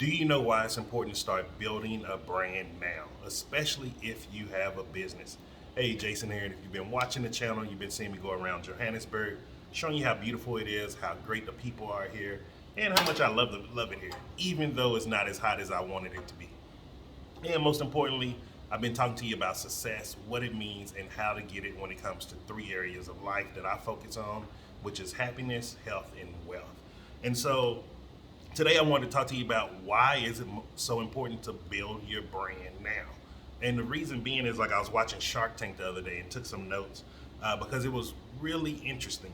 Do you know why it's important to start building a brand now, especially if you have a business? Hey, Jason here, and if you've been watching the channel, you've been seeing me go around Johannesburg, showing you how beautiful it is, how great the people are here, and how much I love it here, even though it's not as hot as I wanted it to be. And most importantly, I've been talking to you about success, what it means, and how to get it when it comes to three areas of life that I focus on, which is happiness, health, and wealth. And so today I want to talk to you about why is it so important to build your brand now. And the reason being is, like, I was watching Shark Tank the other day and took some notes because it was really interesting.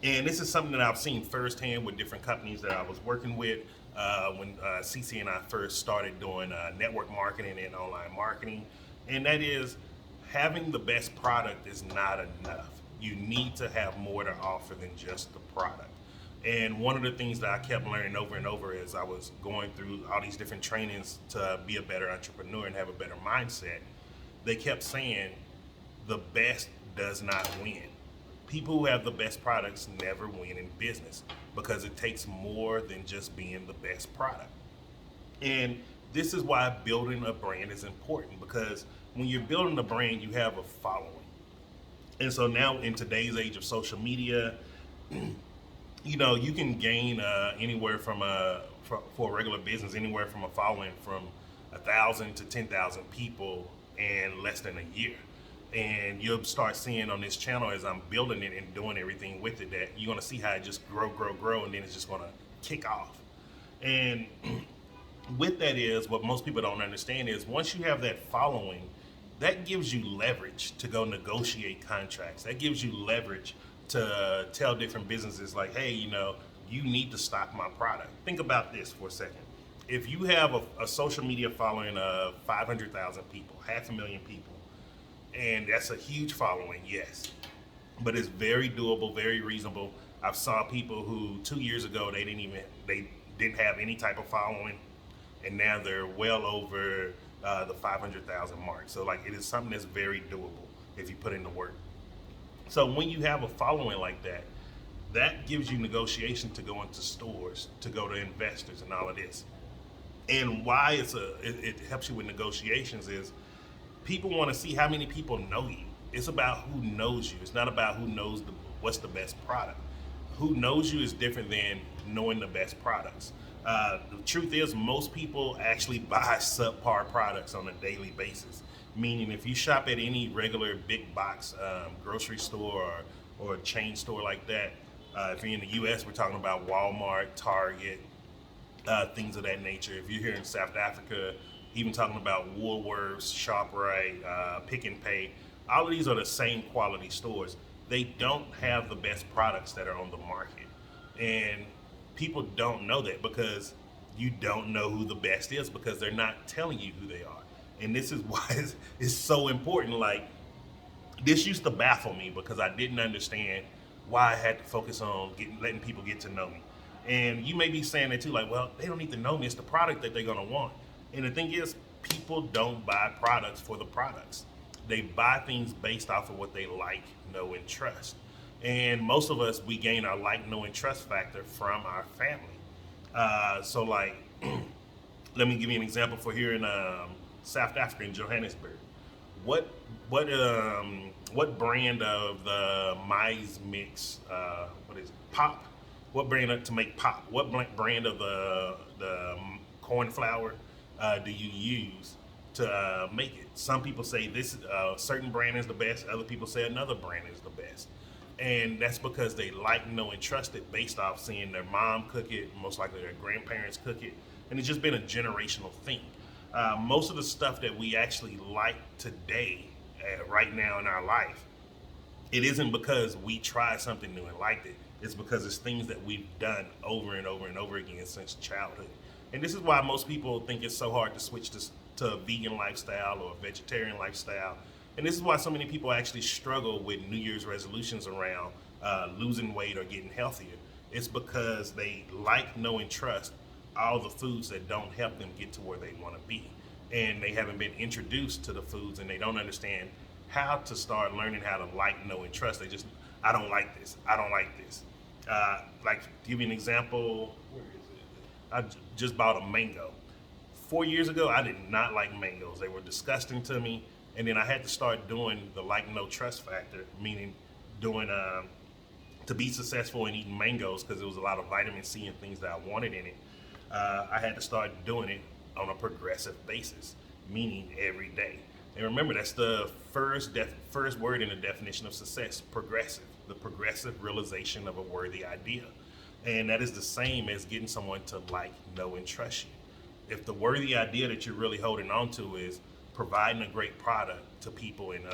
And this is something that I've seen firsthand with different companies that I was working with when CC and I first started doing network marketing and online marketing. And that is, having the best product is not enough. You need to have more to offer than just the product. And one of the things that I kept learning over and over as I was going through all these different trainings to be a better entrepreneur and have a better mindset, they kept saying the best does not win. People who have the best products never win in business because it takes more than just being the best product. And this is why building a brand is important, because when you're building a brand, you have a following. And so now in today's age of social media, you can gain anywhere from for a regular business, anywhere from a following from 1,000 to 10,000 people in less than a year. And you'll start seeing on this channel as I'm building it and doing everything with it that you're gonna see how it just grow, and then it's just gonna kick off. And with that is what most people don't understand is once you have that following, that gives you leverage to go negotiate contracts. That gives you leverage to tell different businesses like, hey, you need to stock my product. Think about this for a second. If you have a social media following of 500,000 people, 500,000 people, and that's a huge following, yes, but it's very doable, very reasonable. I've saw people who 2 years ago they didn't have any type of following, and now they're well over the 500,000 mark. So like, it is something that's very doable if you put in the work. So when you have a following like that, that gives you negotiation to go into stores, to go to investors, and all of this. And why it helps you with negotiations is people want to see how many people know you. It's about who knows you. It's not about who knows what's the best product. Who knows you is different than knowing the best products. The truth is, most people actually buy subpar products on a daily basis. Meaning, if you shop at any regular big box grocery store or chain store like that, if you're in the U.S., we're talking about Walmart, Target, things of that nature. If you're here in South Africa, even talking about Woolworths, ShopRite, Pick and Pay, all of these are the same quality stores. They don't have the best products that are on the market. And people don't know that because you don't know who the best is because they're not telling you who they are. And this is why it's so important. Like, this used to baffle me because I didn't understand why I had to focus on letting people get to know me. And you may be saying that too, like, well, they don't need to know me. It's the product that they're gonna want. And the thing is, people don't buy products for the products. They buy things based off of what they like, know, and trust. And most of us, we gain our like, know, and trust factor from our family. So like, let me give you an example for here in South Africa, in Johannesburg. What brand of the maize mix? What is it? Pop? What brand to make pop? What brand of the corn flour do you use to make it? Some people say this certain brand is the best. Other people say another brand is the best. And that's because they like, know, and trust it based off seeing their mom cook it, most likely their grandparents cook it, and it's just been a generational thing. Most of the stuff that we actually like today, right now in our life, it isn't because we tried something new and liked it. It's because it's things that we've done over and over and over again since childhood. And this is why most people think it's so hard to switch to a vegan lifestyle or a vegetarian lifestyle. And this is why so many people actually struggle with New Year's resolutions around losing weight or getting healthier. It's because they like, know, and trust all the foods that don't help them get to where they want to be. And they haven't been introduced to the foods, and they don't understand how to start learning how to like, know, and trust. They just, I don't like this. I don't like this. Like, to give you an example, where is it? just bought a mango. 4 years ago, I did not like mangoes. They were disgusting to me. And then I had to start doing the like, no, trust factor, meaning doing to be successful in eating mangoes because there was a lot of vitamin C and things that I wanted in it. I had to start doing it on a progressive basis, meaning every day. And remember, that's the first word in the definition of success: progressive. The progressive realization of a worthy idea. And that is the same as getting someone to like, know, and trust you. If the worthy idea that you're really holding on to is providing a great product to people and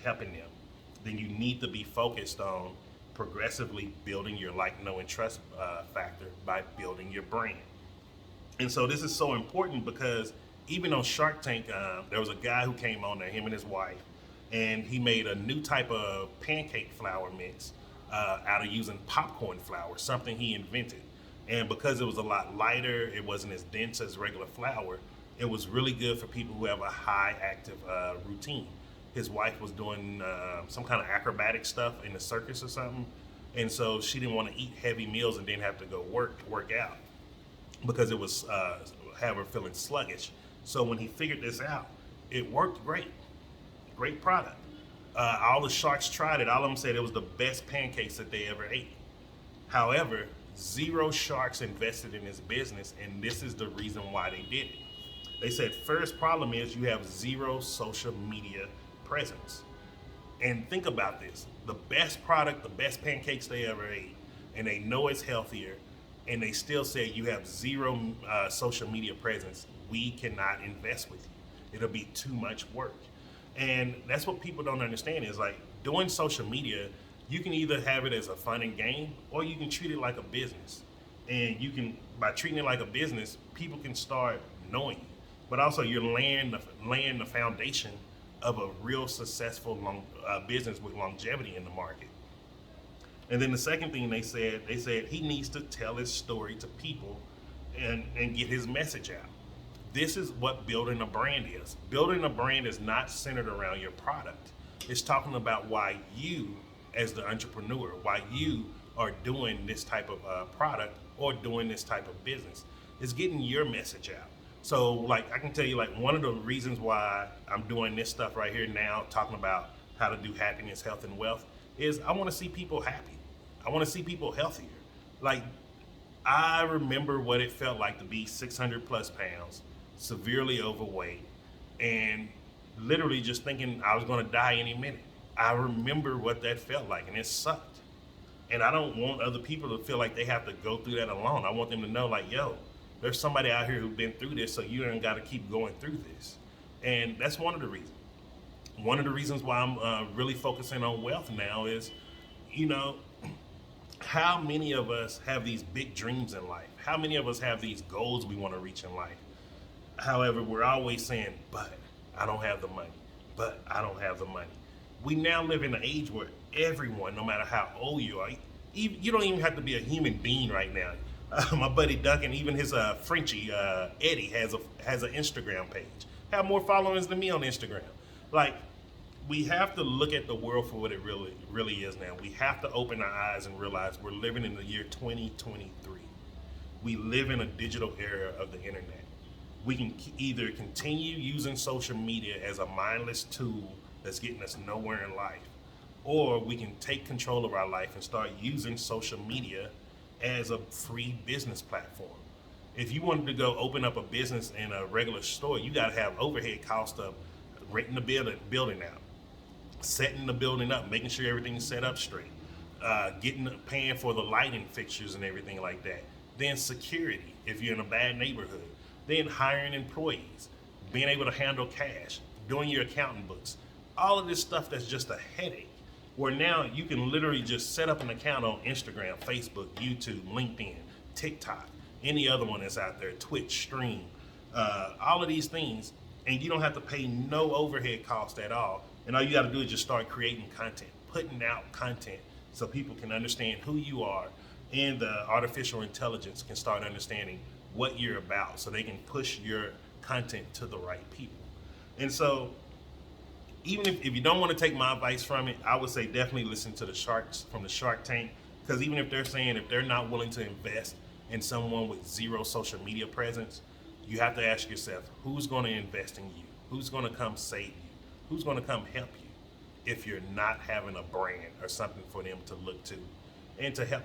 helping them, then you need to be focused on progressively building your like, know, and trust factor by building your brand. And so this is so important because even on Shark Tank, there was a guy who came on there, him and his wife, and he made a new type of pancake flour mix out of using popcorn flour, something he invented. And because it was a lot lighter, it wasn't as dense as regular flour, it was really good for people who have a high active routine. His wife was doing some kind of acrobatic stuff in the circus or something, and so she didn't want to eat heavy meals and then have to go work out because it was have her feeling sluggish. So when he figured this out, it worked great product. All the sharks tried it. All of them said it was the best pancakes that they ever ate. However, 0 sharks invested in this business, and this is the reason why they did it. They said, first problem is you have 0 social media presence. And think about this: the best product, the best pancakes they ever ate, and they know it's healthier, and they still say you have 0 social media presence. We cannot invest with you. It'll be too much work. And that's what people don't understand is like doing social media, you can either have it as a fun and game, or you can treat it like a business. And you can, by treating it like a business, people can start knowing you. But also you're laying the foundation of a real successful business with longevity in the market. And then the second thing they said he needs to tell his story to people and get his message out. This is what building a brand is. Building a brand is not centered around your product. It's talking about why you, as the entrepreneur, why you are doing this type of product or doing this type of business. It's getting your message out. So like I can tell you, like, one of the reasons why I'm doing this stuff right here now, talking about how to do happiness, health, and wealth, is I want to see people happy. I want to see people healthier. Like, I remember what it felt like to be 600 plus pounds, severely overweight, and literally just thinking I was going to die any minute. I remember what that felt like, and it sucked. And I don't want other people to feel like they have to go through that alone. I want them to know, like, yo, there's somebody out here who's been through this, so you ain't got to keep going through this. And that's one of the reasons. One of the reasons why I'm really focusing on wealth now is, you know, how many of us have these big dreams in life? How many of us have these goals we want to reach in life? However, we're always saying, but I don't have the money. But I don't have the money. We now live in an age where everyone, no matter how old you are, you don't even have to be a human being right now. My buddy Duncan, even his Frenchie, Eddie, has an Instagram page. Have more followers than me on Instagram. Like, we have to look at the world for what it really is now. We have to open our eyes and realize we're living in the year 2023. We live in a digital era of the internet. We can either continue using social media as a mindless tool that's getting us nowhere in life, or we can take control of our life and start using social media as a free business platform. If you wanted to go open up a business in a regular store, you got to have overhead cost of renting the building out, setting the building up, making sure everything's set up straight, paying for the lighting fixtures and everything like that. Then security, if you're in a bad neighborhood. Then hiring employees, being able to handle cash, doing your accounting books. All of this stuff that's just a headache. Where now you can literally just set up an account on Instagram, Facebook, YouTube, LinkedIn, TikTok, any other one that's out there, Twitch, Stream, all of these things, and you don't have to pay no overhead cost at all. And all you got to do is just start creating content, putting out content so people can understand who you are, and the artificial intelligence can start understanding what you're about so they can push your content to the right people. And so even if you don't want to take my advice from it, I would say definitely listen to the sharks from the Shark Tank, because even if they're saying if they're not willing to invest and someone with zero social media presence, you have to ask yourself, who's going to invest in you? Who's going to come save you? Who's going to come help you if you're not having a brand or something for them to look to and to help?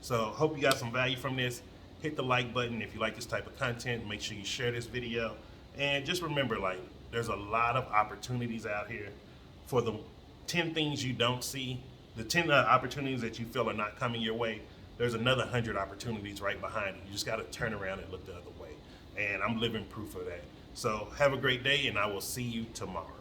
So hope you got some value from this. Hit the like button if you like this type of content. Make sure you share this video. And just remember, like, there's a lot of opportunities out here. For the 10 things you don't see, the 10 opportunities that you feel are not coming your way, there's another 100 opportunities right behind it. You just got to turn around and look the other way. And I'm living proof of that. So have a great day, and I will see you tomorrow.